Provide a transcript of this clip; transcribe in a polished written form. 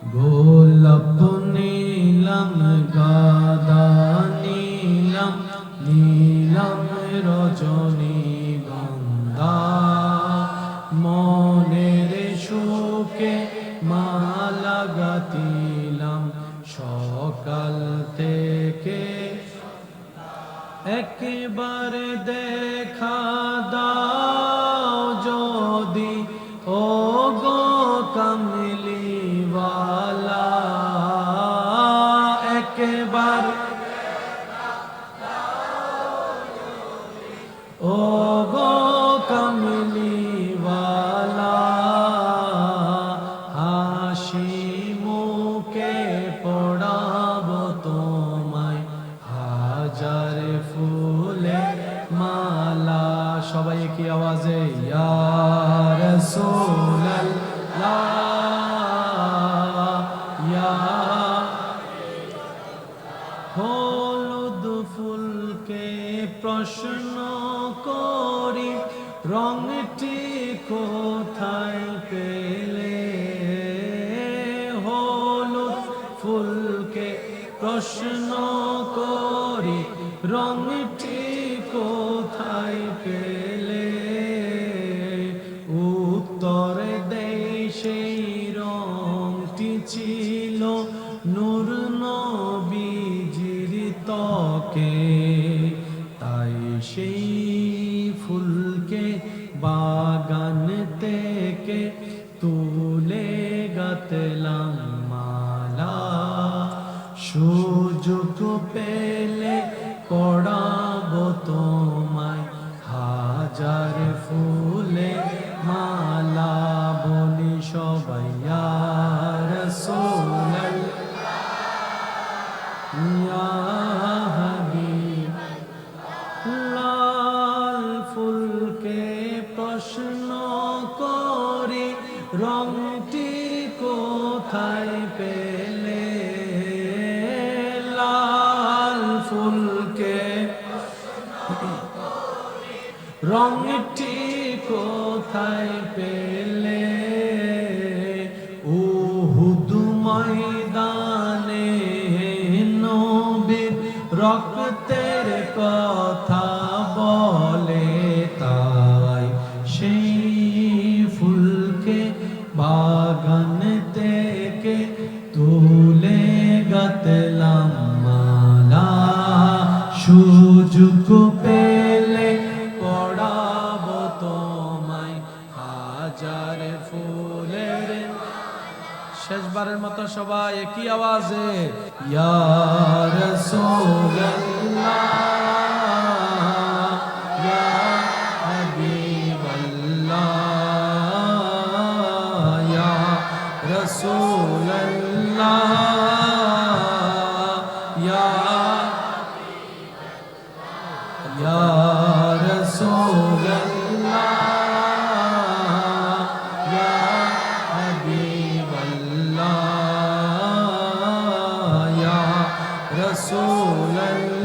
গোলাপ নীলাম গাদা নীলাম নীলাম রজনীগন্ধা মনের সুখে মালা গাতিলাম সকাল থেকে একবার দেখা দাও যদি ও গো কামলিওয়ালা একবার ও গো কামলিওয়ালা হাসি মুখে পড়াবো তোমায় হাজার ফুলে মালা সবাই কি আওয়াজে ইয়া রাসূলুল্লাহ ইয়া হলুদ ফুলকে প্রশ্ন করি রংটি কোথায় পেলে হলুদ ফুলকে প্রশ্ন করি রংটি কোথায় পেলে উত্তর দেয় সেই রংটি ছিল নূর নবীজির ত্বকে তাই সেই ফুলকে বাগান থেকে তুলে গাঁথলাম মালা সুযোগ পেলে পড়াবো তোমায় হাজার ফুলে মালা বলি সবাই ইয়া রাসূলুল্লাহ ইয়া হাবিব লাল ফুলকে প্রশ্ন করি রংটি কোথায় পেলে লাল ফুলকে রংটি কোথায় পেলে উহুদ ময়দানে নবীর রক্তের কথা বলে তাই সেই ফুলকে বাগান থেকে তুলে গাঁথলাম মালা সুযোগ পেলে পড়াবো তোমায় হাজার ফুলের শেষবারের মতো সবাই একই আওয়াজে ইয়া রাসূলুল্লাহ ইয়া হাবিবাল্লাহ ইয়া রাসূলুল্লাহ ইয়া ইয়া রাসূলুল্লাহ ইয়া হাবিবাল্লাহ ইয়া রাসূলুল্লাহ